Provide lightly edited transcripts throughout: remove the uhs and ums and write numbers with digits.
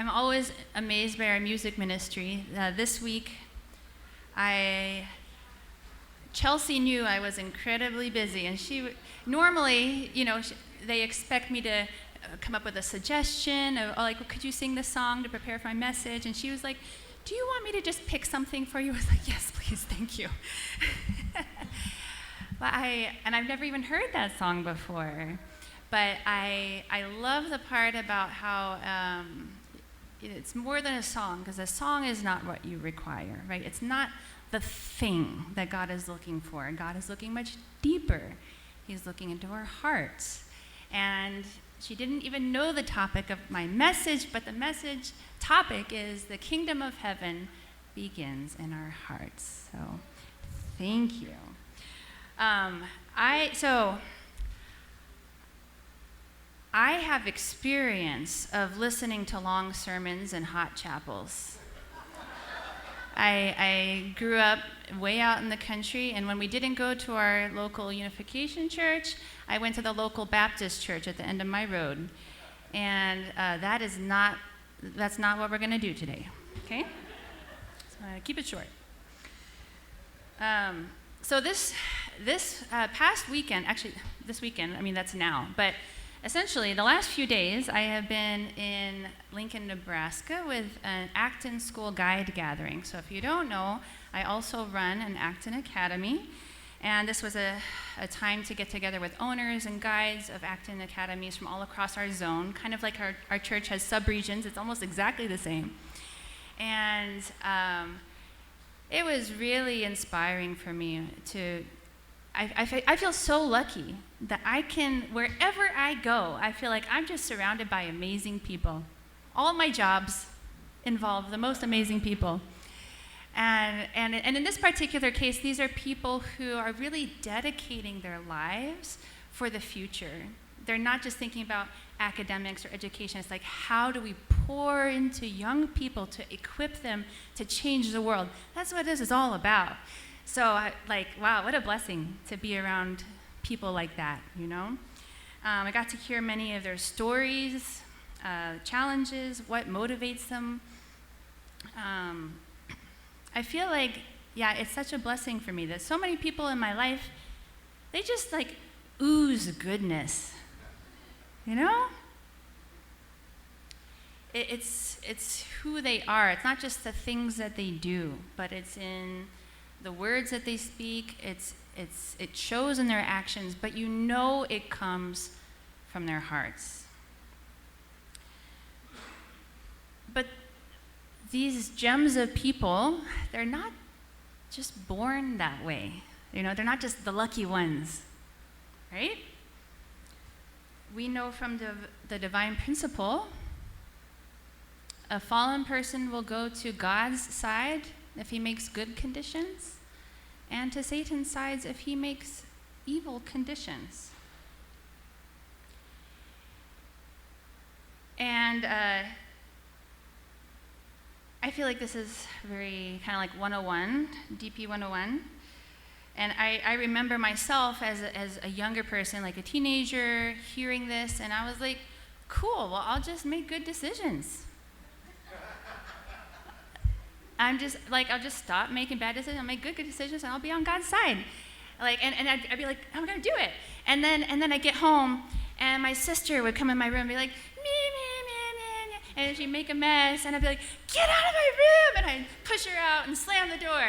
I'm always amazed by our music ministry. This week, Chelsea knew I was incredibly busy, and normally, they expect me to come up with a suggestion of, could you sing this song to prepare for my message? And she was like, do you want me to just pick something for you? I was like, yes, please, thank you. I've never even heard that song before. But I love the part about how it's more than a song, because a song is not what you require, right? It's not the thing that God is looking for. God is looking much deeper. He's looking into our hearts. And she didn't even know the topic of my message, but the message topic is the kingdom of heaven begins in our hearts. So thank you. I have experience of listening to long sermons in hot chapels. I grew up way out in the country, and when we didn't go to our local Unification Church, I went to the local Baptist church at the end of my road. And that's not what we're going to do today, okay? So keep it short. So this past weekend, actually this weekend, that's now, but essentially the last few days I have been in Lincoln, Nebraska with an Acton School Guide gathering. So if you don't know, I also run an Acton Academy, and this was a time to get together with owners and guides of Acton Academies from all across our zone, kind of like our church has sub-regions. It's almost exactly the same. And it was really inspiring for me I feel so lucky that I can, wherever I go, I feel like I'm just surrounded by amazing people. All my jobs involve the most amazing people. And in this particular case, these are people who are really dedicating their lives for the future. They're not just thinking about academics or education. It's like, how do we pour into young people to equip them to change the world? That's what this is all about. So, wow, what a blessing to be around people like that, I got to hear many of their stories, challenges, what motivates them. I feel like, it's such a blessing for me that so many people in my life, they just ooze goodness, It's who they are. It's not just the things that they do, but it's in the words that they speak. It shows in their actions, but it comes from their hearts. But these gems of people, they're not just born that way. They're not just the lucky ones, right? We know from the divine principle, a fallen person will go to God's side if he makes good conditions, and to Satan's sides if he makes evil conditions. And I feel like this is very kind of like 101, DP 101. And I remember myself as a younger person, like a teenager, hearing this, and I was like, cool, well, I'll just make good decisions. I'll just stop making bad decisions. I'll make good decisions, and I'll be on God's side. And I'd be like, I'm gonna do it. And then I get home, and my sister would come in my room and be like, me, and she'd make a mess, and I'd be like, get out of my room, and I'd push her out and slam the door,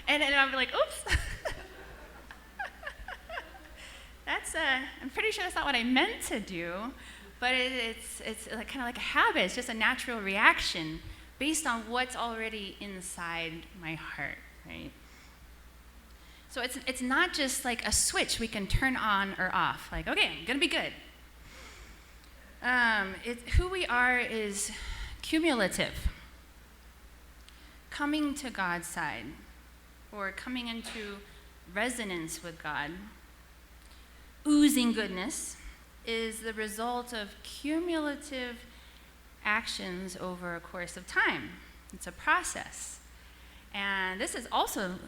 And then I'd be like, oops. I'm pretty sure that's not what I meant to do, but it's kind of like a habit. It's just a natural reaction based on what's already inside my heart, right? So it's not just like a switch we can turn on or off. Like, okay, I'm gonna be good. Who we are is cumulative. Coming to God's side, or coming into resonance with God, oozing goodness, is the result of cumulative actions over a course of time. It's a process. And this is also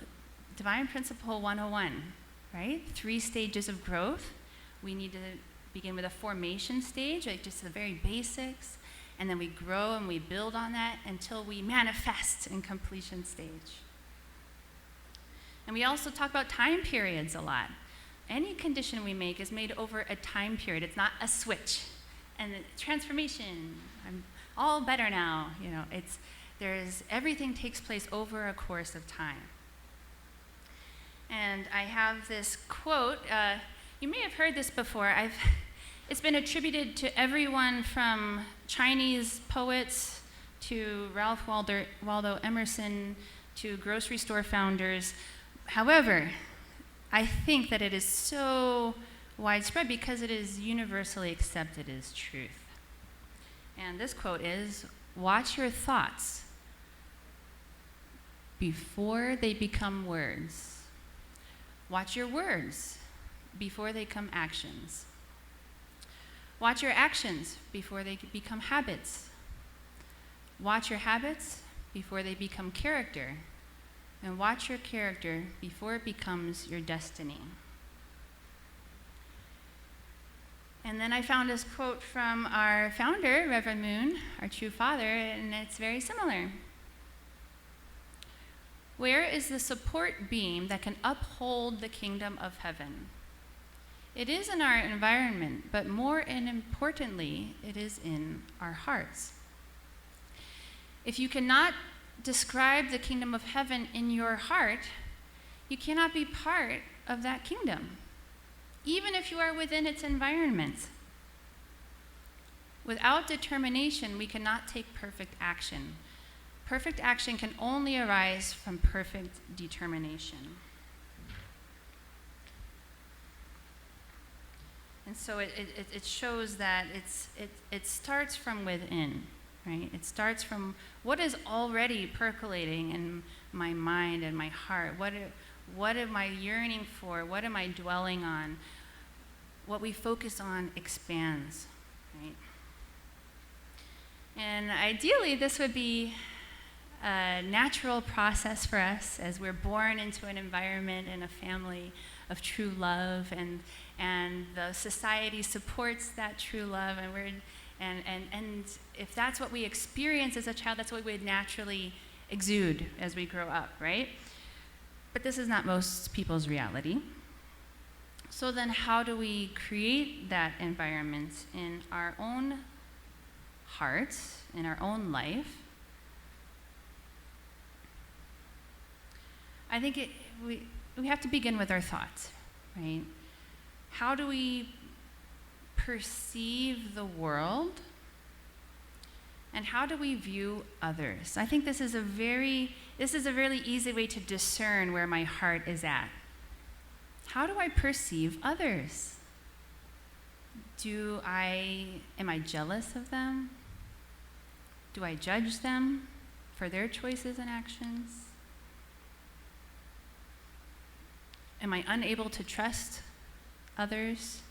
Divine Principle 101, right? 3 stages of growth. We need to begin with a formation stage, like just the very basics. and then we grow and we build on that until we manifest in completion stage. And we also talk about time periods a lot. Any condition we make is made over a time period. It's not a switch. And transformation, I'm all better now. Everything takes place over a course of time. And I have this quote. You may have heard this before. It's been attributed to everyone from Chinese poets to Ralph Waldo Emerson to grocery store founders. However, I think that it is so widespread because it is universally accepted as truth. And this quote is, "Watch your thoughts before they become words. Watch your words before they become actions. Watch your actions before they become habits. Watch your habits before they become character. And watch your character before it becomes your destiny." And then I found this quote from our founder, Reverend Moon, our true father, and it's very similar. "Where is the support beam that can uphold the kingdom of heaven? It is in our environment, but more and importantly, it is in our hearts. If you cannot describe the kingdom of heaven in your heart, you cannot be part of that kingdom, even if you are within its environment. Without determination, we cannot take perfect action. Perfect action can only arise from perfect determination." And so it shows that it starts from within, right? It starts from what is already percolating in my mind and my heart. What am I yearning for? What am I dwelling on? What we focus on expands, right? And ideally, this would be a natural process for us as we're born into an environment and a family of true love, and the society supports that true love, and if that's what we experience as a child, that's what we would naturally exude as we grow up, right? But this is not most people's reality. So then how do we create that environment in our own hearts, in our own life? I think we have to begin with our thoughts, right? How do we perceive the world? And how do we view others? I think this is a really easy way to discern where my heart is at. How do I perceive others? Am I jealous of them? Do I judge them for their choices and actions? Am I unable to trust others?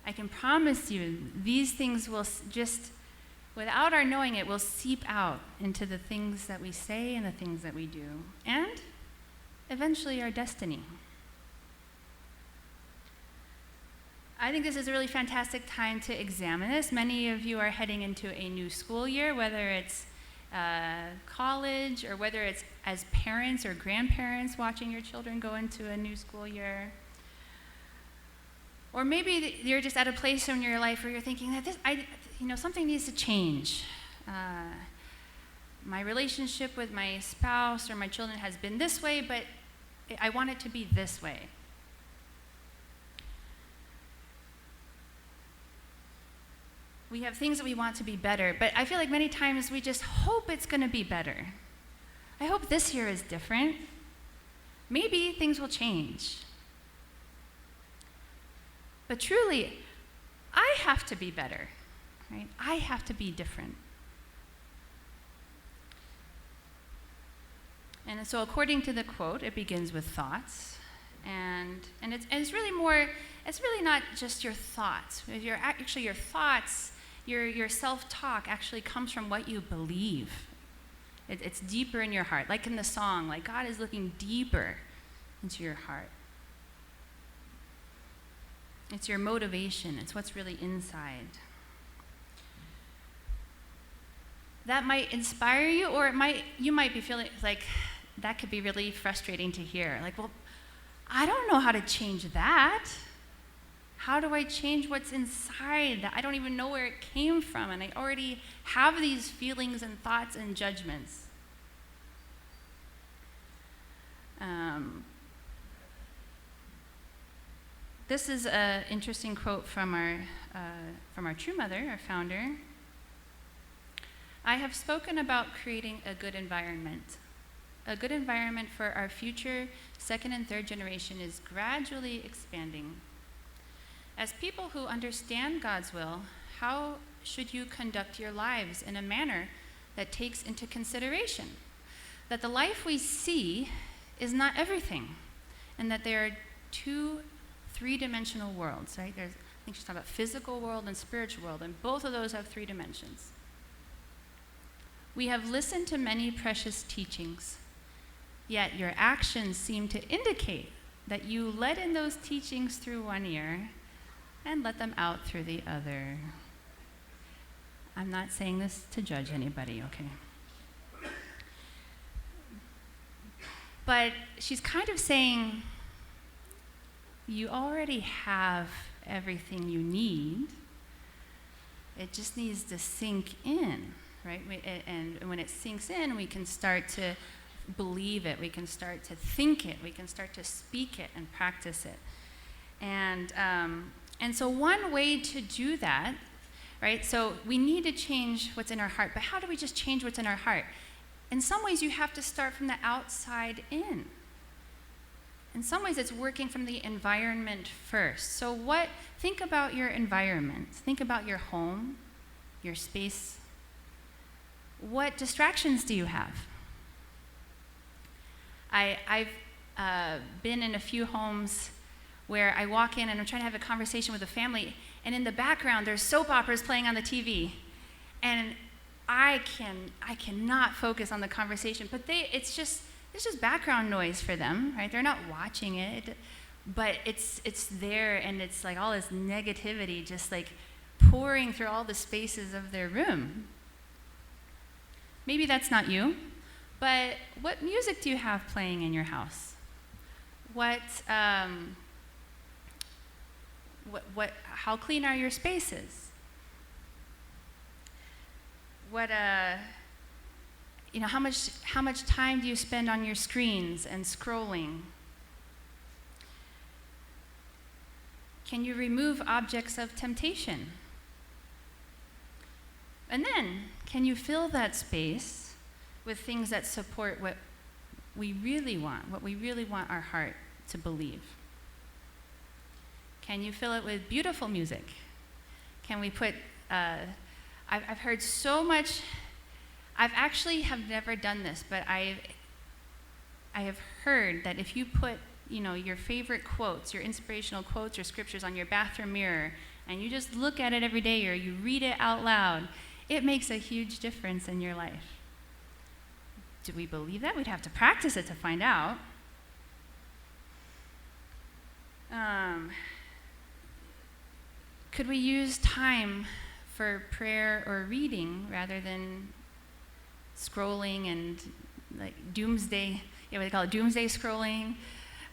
I can promise you these things will just, without our knowing it, will seep out into the things that we say and the things that we do, and eventually our destiny. I think this is a really fantastic time to examine this. Many of you are heading into a new school year, whether it's college or whether it's as parents or grandparents watching your children go into a new school year. Or maybe you're just at a place in your life where you're thinking that something needs to change. My relationship with my spouse or my children has been this way, but I want it to be this way. We have things that we want to be better, but I feel like many times we just hope it's going to be better. I hope this year is different. Maybe things will change. But truly, I have to be better, right? I have to be different. And so according to the quote, it begins with thoughts. And it's really not just your thoughts. Your thoughts, your self-talk actually comes from what you believe. It's deeper in your heart. Like in the song, like God is looking deeper into your heart. It's your motivation. It's what's really inside. that might inspire you, or you might be feeling like that could be really frustrating to hear. Like, well, I don't know how to change that. How do I change what's inside that I don't even know where it came from, and I already have these feelings and thoughts and judgments? This is an interesting quote from our true mother, our founder. I have spoken about creating a good environment. A good environment for our future second and third generation is gradually expanding. As people who understand God's will, how should you conduct your lives in a manner that takes into consideration that the life we see is not everything, and that there are two three-dimensional worlds, right? I think she's talking about physical world and spiritual world, and both of those have three dimensions. We have listened to many precious teachings, yet your actions seem to indicate that you let in those teachings through one ear and let them out through the other. I'm not saying this to judge anybody, okay? But she's kind of saying, you already have everything you need. It just needs to sink in, right? And when it sinks in, we can start to believe it. We can start to think it. We can start to speak it and practice it. And so one way to do that, right? So we need to change what's in our heart. But how do we just change what's in our heart? In some ways, you have to start from the outside in. In some ways, it's working from the environment first. So think about your environment. Think about your home, your space. What distractions do you have? I've been in a few homes where I walk in and I'm trying to have a conversation with a family, and in the background, there's soap operas playing on the TV. And I cannot focus on the conversation, but it's just background noise for them, right? They're not watching it, but it's there, and it's like all this negativity just like pouring through all the spaces of their room. Maybe that's not you, but what music do you have playing in your house? How clean are your spaces? How much time do you spend on your screens and scrolling? Can you remove objects of temptation? And then, can you fill that space with things that support what we really want our heart to believe? Can you fill it with beautiful music? Can we put, I've heard so much. I've actually have never done this, but I have heard that if you put, your favorite quotes, your inspirational quotes or scriptures on your bathroom mirror, and you just look at it every day or you read it out loud, it makes a huge difference in your life. Do we believe that? We'd have to practice it to find out. Could we use time for prayer or reading rather than scrolling and like doomsday, what they call it, doomsday scrolling?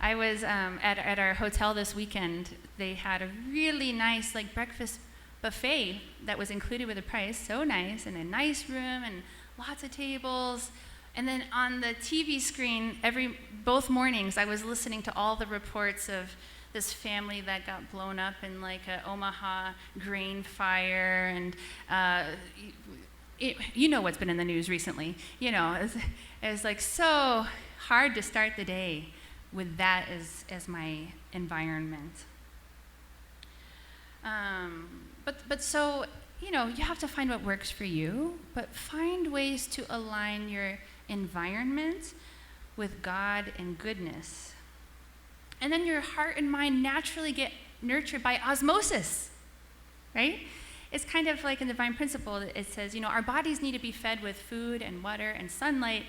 I was at our hotel this weekend. They had a really nice like buffet that was included with the price, so nice, and a nice room and lots of tables. And then on the TV screen, both mornings, I was listening to all the reports of this family that got blown up in like a Omaha grain fire, and what's been in the news recently. It's like so hard to start the day with that as my environment. But so, you have to find what works for you, but find ways to align your environment with God and goodness. And then your heart and mind naturally get nurtured by osmosis, right? It's kind of like in the divine principle. It says, our bodies need to be fed with food and water and sunlight,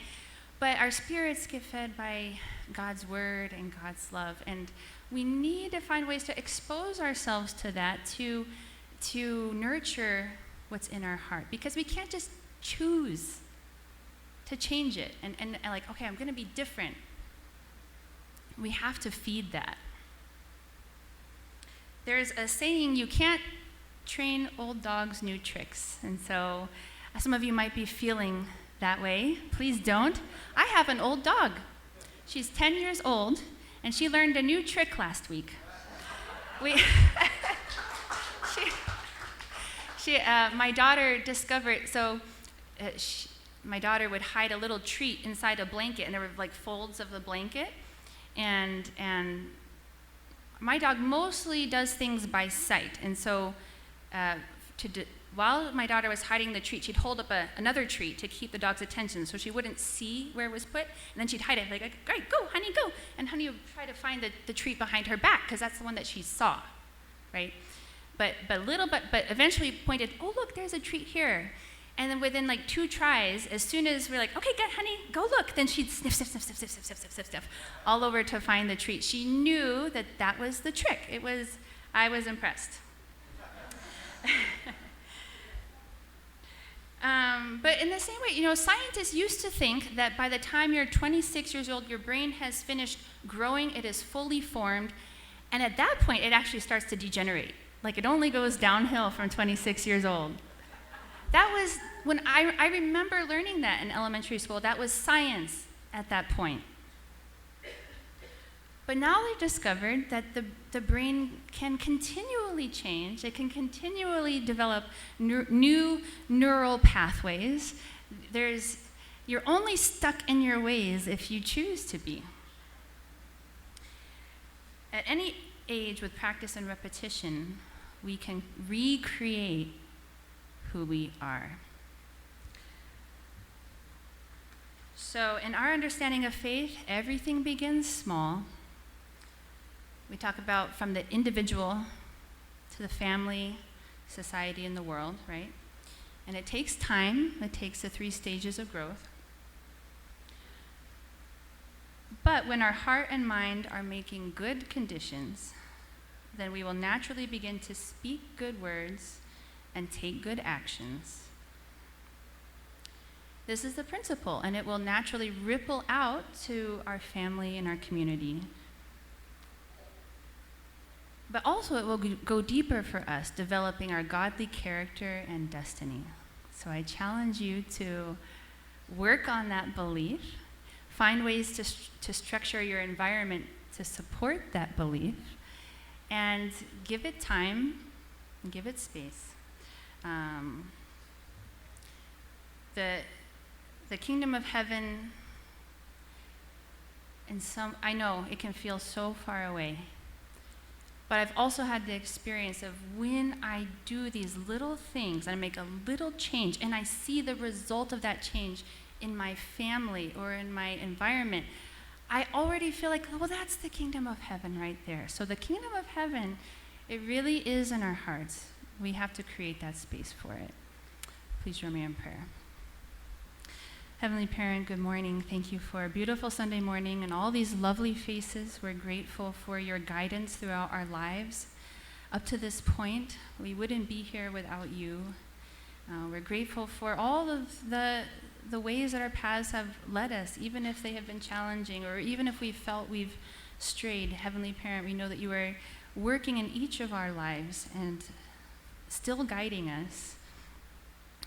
but our spirits get fed by God's word and God's love. And we need to find ways to expose ourselves to that, to nurture what's in our heart. Because we can't just choose to change it and like, okay, I'm going to be different. We have to feed that. There's a saying, you can't train old dogs new tricks. And so some of you might be feeling that way. Please don't. I have an old dog. She's 10 years old, and she learned a new trick last week. My daughter discovered, my daughter would hide a little treat inside a blanket, and there were like folds of the blanket, and my dog mostly does things by sight, and so while my daughter was hiding the treat, she'd hold up another treat to keep the dog's attention so she wouldn't see where it was put, and then she'd hide it, like, great, go, honey, go, and honey would try to find the treat behind her back, because that's the one that she saw, right? But eventually pointed, oh, look, there's a treat here. And then within like 2 tries, as soon as we're like, okay, good, honey, go look, then she'd sniff, sniff, sniff, sniff, sniff, sniff, sniff, sniff, sniff, all over to find the treat. She knew that was the trick. I was impressed. But in the same way, scientists used to think that by the time you're 26 years old, your brain has finished growing, it is fully formed, and at that point, it actually starts to degenerate. Like, it only goes downhill from 26 years old. That was when I remember learning that in elementary school. That was science at that point. But now they've discovered that the brain can continually change. It can continually develop new neural pathways. You're only stuck in your ways if you choose to be. At any age with practice and repetition, we can recreate who we are. So in our understanding of faith, everything begins small. We talk about from the individual to the family, society, and the world, right? And it takes time. It takes the 3 stages of growth. But when our heart and mind are making good conditions, then we will naturally begin to speak good words and take good actions. This is the principle, and it will naturally ripple out to our family and our community. But also it will go deeper for us, developing our godly character and destiny. So I challenge you to work on that belief, find ways to structure your environment to support that belief, and give it time and give it space. The kingdom of heaven, I know it can feel so far away, but I've also had the experience of when I do these little things and I make a little change and I see the result of that change in my family or in my environment, I already feel like, well, that's the kingdom of heaven right there. So the kingdom of heaven, it really is in our hearts. We have to create that space for it. Please join me in prayer. Heavenly Parent, good morning. Thank you for a beautiful Sunday morning and all these lovely faces. We're grateful for your guidance throughout our lives. Up to this point, we wouldn't be here without you. We're grateful for all of the ways that our paths have led us, even if they have been challenging or even if we felt we've strayed. Heavenly Parent, we know that you are working in each of our lives and still guiding us.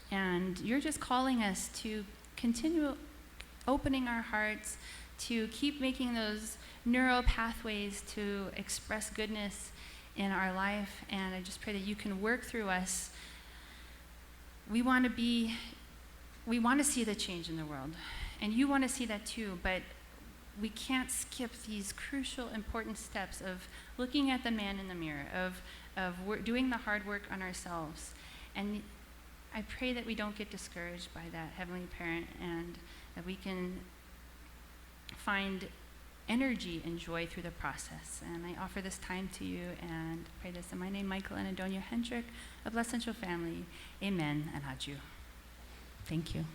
And you're just calling us to continue opening our hearts, to keep making those neural pathways to express goodness in our life. And I just pray that you can work through us. We want to see the change in the world. And you want to see that too, but we can't skip these crucial, important steps of looking at the man in the mirror, of doing the hard work on ourselves. And I pray that we don't get discouraged by that, Heavenly Parent, and that we can find energy and joy through the process. And I offer this time to you and pray this in my name, Michael and Adonia Hendrick of Blessed Central Family. Amen and adieu. Thank you.